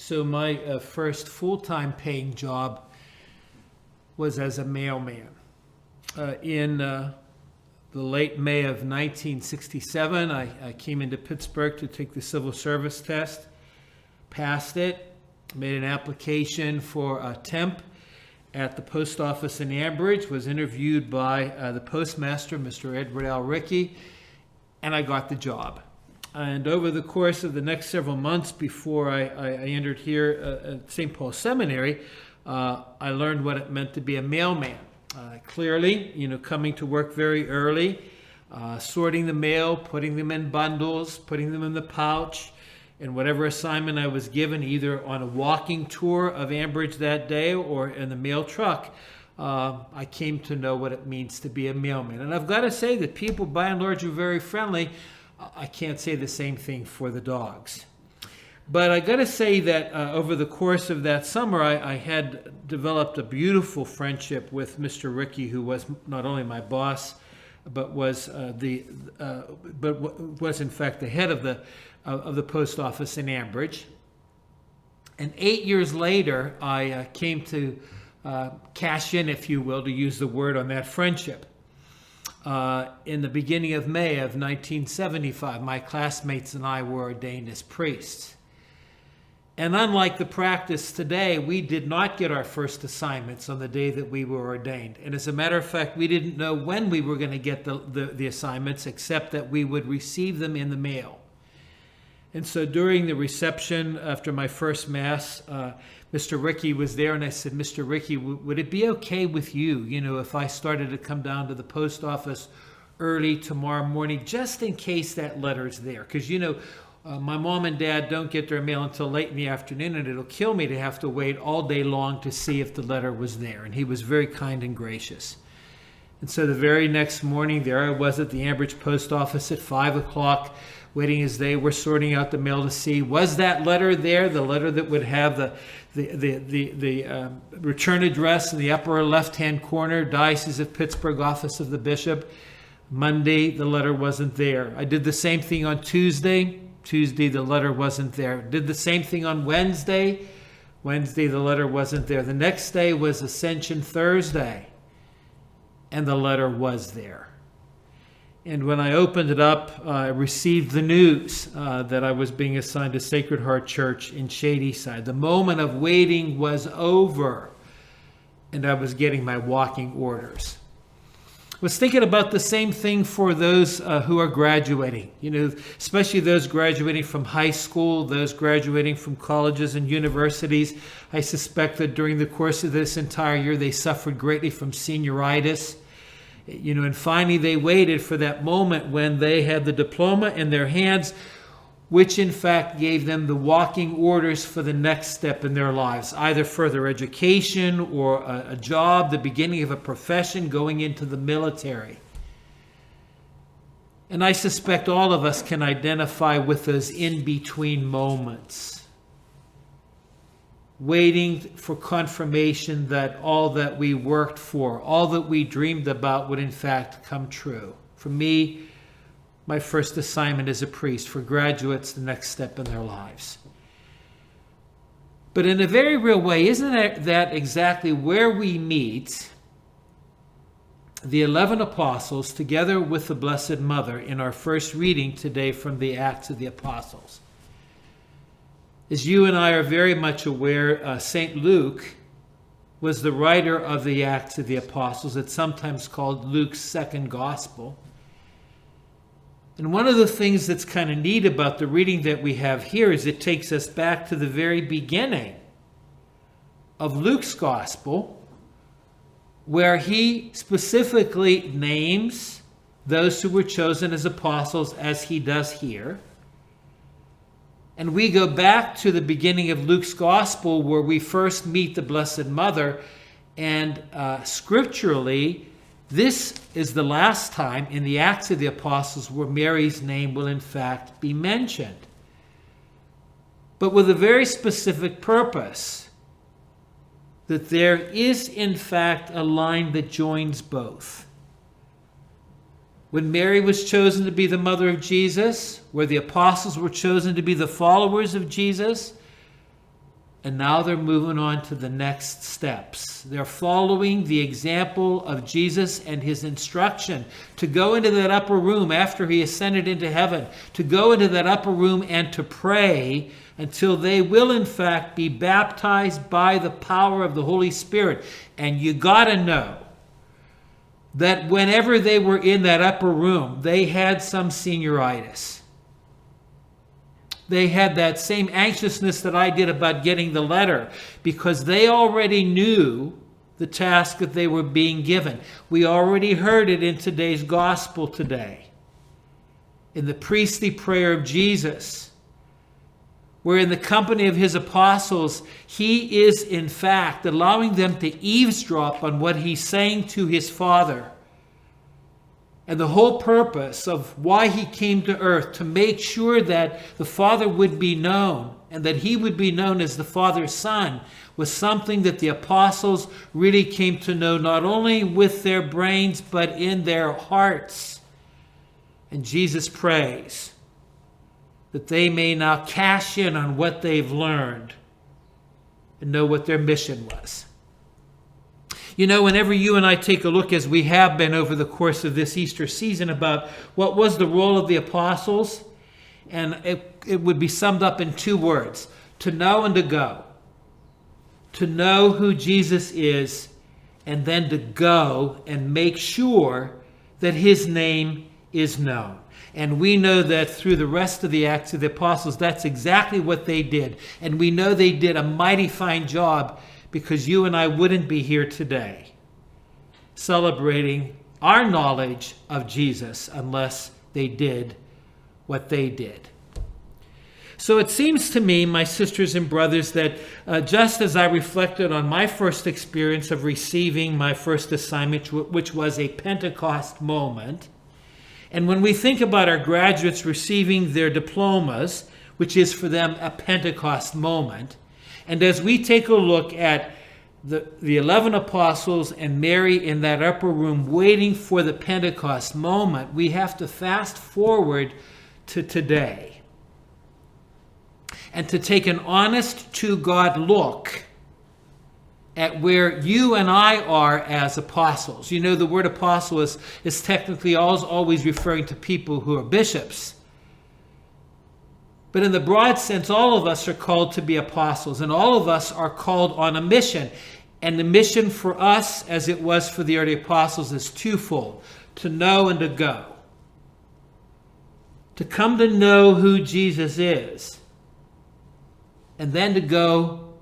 So my first full-time paying job was as a mailman. In the late May of 1967, I came into Pittsburgh to take the civil service test, passed it, made an application for a temp at the post office in Ambridge, was interviewed by the postmaster, Mr. Edward L. Rickey, and I got the job. And over the course of the next several months before I entered here at St. Paul Seminary, I learned what it meant to be a mailman. Clearly, coming to work very early, sorting the mail, putting them in bundles, putting them in the pouch, and whatever assignment I was given, either on a walking tour of Ambridge that day or in the mail truck, I came to know what it means to be a mailman. And I've got to say that people, by and large, are very friendly. I can't say the same thing for the dogs. But I got to say that over the course of that summer, I had developed a beautiful friendship with Mr. Rickey, who was not only my boss, but was was in fact the head of the post office in Ambridge. And 8 years later, I came to cash in, if you will, to use the word, on that friendship. In the beginning of May of 1975, my classmates and I were ordained as priests. And unlike the practice today, we did not get our first assignments on the day that we were ordained. And as a matter of fact, we didn't know when we were going to get the assignments, except that we would receive them in the mail. And so during the reception after my first Mass, Mr. Rickey was there, and I said, Mr. Rickey, would it be okay with you, if I started to come down to the post office early tomorrow morning, just in case that letter's there? Because, my mom and dad don't get their mail until late in the afternoon, and it'll kill me to have to wait all day long to see if the letter was there. And he was very kind and gracious. And so the very next morning, there I was at the Ambridge post office at 5 o'clock, waiting as they were sorting out the mail to see, was that letter there, the letter that would have the return address in the upper left-hand corner, Diocese of Pittsburgh, Office of the Bishop. Monday, the letter wasn't there. I did the same thing on Tuesday. Tuesday, the letter wasn't there. Did the same thing on Wednesday. Wednesday, the letter wasn't there. The next day was Ascension Thursday, and the letter was there. And when I opened it up, I received the news that I was being assigned to Sacred Heart Church in Shadyside. The moment of waiting was over, and I was getting my walking orders. I was thinking about the same thing for those who are graduating, especially those graduating from high school, those graduating from colleges and universities. I suspect that during the course of this entire year, they suffered greatly from senioritis. And finally they waited for that moment when they had the diploma in their hands, which in fact gave them the walking orders for the next step in their lives, either further education or a job, the beginning of a profession, going into the military. And I suspect all of us can identify with those in-between moments, waiting for confirmation that all that we worked for, all that we dreamed about would in fact come true. For me, my first assignment as a priest. For graduates, the next step in their lives. But in a very real way, isn't that exactly where we meet the 11 apostles together with the Blessed Mother in our first reading today from the Acts of the Apostles? As you and I are very much aware, St. Luke was the writer of the Acts of the Apostles. It's sometimes called Luke's second gospel. And one of the things that's kind of neat about the reading that we have here is it takes us back to the very beginning of Luke's gospel, where he specifically names those who were chosen as apostles, as he does here. And we go back to the beginning of Luke's gospel, where we first meet the Blessed Mother, and scripturally, this is the last time in the Acts of the Apostles where Mary's name will in fact be mentioned. But with a very specific purpose, that there is in fact a line that joins both. When Mary was chosen to be the mother of Jesus, where the apostles were chosen to be the followers of Jesus, And now they're moving on to the next steps. They're following the example of Jesus and his instruction to go into that upper room after he ascended into heaven, to go into that upper room and to pray until they will in fact be baptized by the power of the Holy Spirit. And you got to know that whenever they were in that upper room, they had some senioritis. They had that same anxiousness that I did about getting the letter, because they already knew the task that they were being given. We already heard it in today's gospel today, in the priestly prayer of Jesus, where in the company of his apostles, he is in fact allowing them to eavesdrop on what he's saying to his Father. And the whole purpose of why he came to earth, to make sure that the Father would be known and that he would be known as the Father's Son, was something that the apostles really came to know, not only with their brains, but in their hearts. And Jesus prays that they may now cash in on what they've learned and know what their mission was. You know, whenever you and I take a look, as we have been over the course of this Easter season, about what was the role of the apostles, and it would be summed up in two words: to know and to go. To know who Jesus is, and then to go and make sure that his name is known. And we know that through the rest of the Acts of the Apostles, that's exactly what they did. And we know they did a mighty fine job, because you and I wouldn't be here today celebrating our knowledge of Jesus unless they did what they did. So it seems to me, my sisters and brothers, that just as I reflected on my first experience of receiving my first assignment, which was a Pentecost moment, and when we think about our graduates receiving their diplomas, which is for them a Pentecost moment, and as we take a look at the 11 apostles and Mary in that upper room waiting for the Pentecost moment, we have to fast forward to today and to take an honest to God look at where you and I are as apostles. You know, the word apostle is technically always referring to people who are bishops. But in the broad sense, all of us are called to be apostles, and all of us are called on a mission. And the mission for us, as it was for the early apostles, is twofold: to know and to go. To come to know who Jesus is, and then to go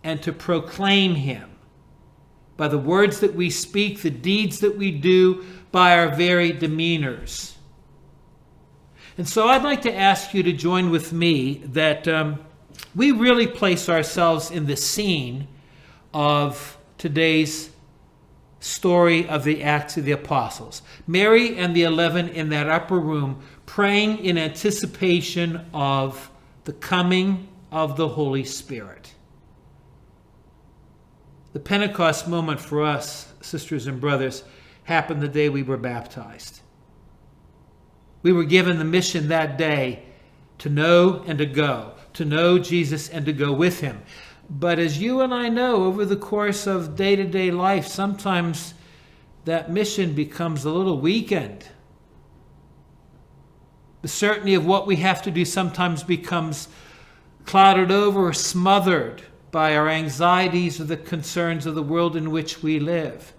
and to proclaim him by the words that we speak, the deeds that we do, by our very demeanors. And so I'd like to ask you to join with me that we really place ourselves in the scene of today's story of the Acts of the Apostles. Mary and the 11 in that upper room praying in anticipation of the coming of the Holy Spirit. The Pentecost moment for us, sisters and brothers, happened the day we were baptized. We were given the mission that day to know and to go, to know Jesus and to go with him. But as you and I know, over the course of day-to-day life, sometimes that mission becomes a little weakened. The certainty of what we have to do sometimes becomes clouded over or smothered by our anxieties or the concerns of the world in which we live.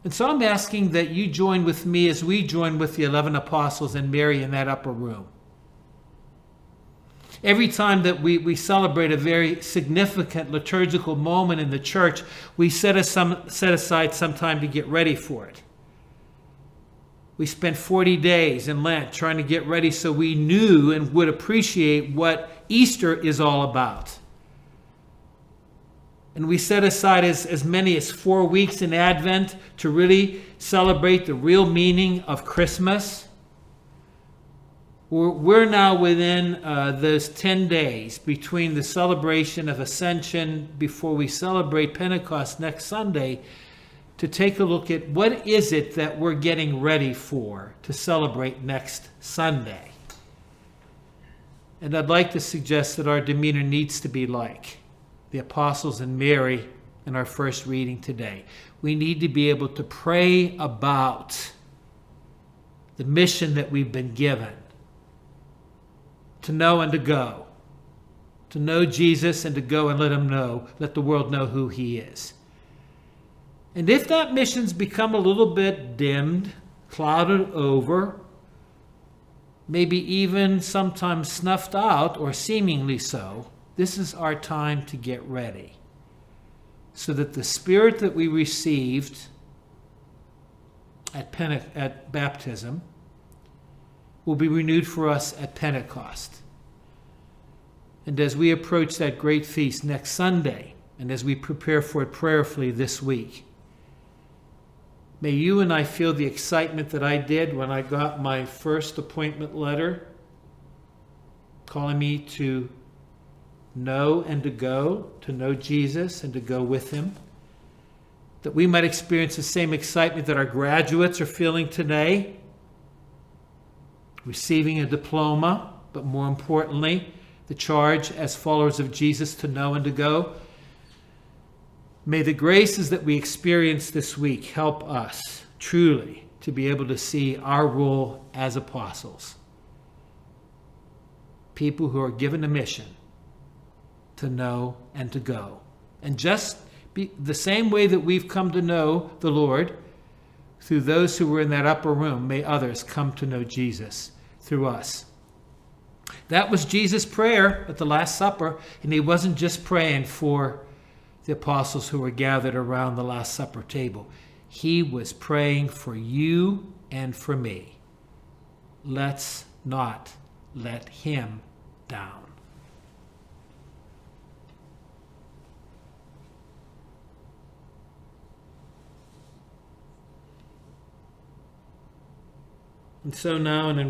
And so I'm asking that you join with me as we join with the 11 apostles and Mary in that upper room. Every time that we celebrate a very significant liturgical moment in the church, we set aside some time to get ready for it. We spent 40 days in Lent trying to get ready so we knew and would appreciate what Easter is all about. And we set aside as many as 4 weeks in Advent to really celebrate the real meaning of Christmas. We're now within those 10 days between the celebration of Ascension before we celebrate Pentecost next Sunday to take a look at what is it that we're getting ready for to celebrate next Sunday. And I'd like to suggest that our demeanor needs to be like the apostles and Mary in our first reading today. We need to be able to pray about the mission that we've been given, to know and to go, to know Jesus and to go and let the world know who he is. And if that mission's become a little bit dimmed, clouded over, maybe even sometimes snuffed out or seemingly so, this is our time to get ready so that the Spirit that we received at baptism will be renewed for us at Pentecost. And as we approach that great feast next Sunday, and as we prepare for it prayerfully this week, may you and I feel the excitement that I did when I got my first appointment letter calling me to know and to know Jesus and to go with him. That we might experience the same excitement that our graduates are feeling today, receiving a diploma, but more importantly, the charge as followers of Jesus to know and to go. May the graces that we experience this week help us truly to be able to see our role as apostles. People who are given a mission to know and to go. And just be the same way that we've come to know the Lord through those who were in that upper room, may others come to know Jesus through us. That was Jesus' prayer at the Last Supper, and he wasn't just praying for the apostles who were gathered around the Last Supper table. He was praying for you and for me. Let's not let him down. And so now, and in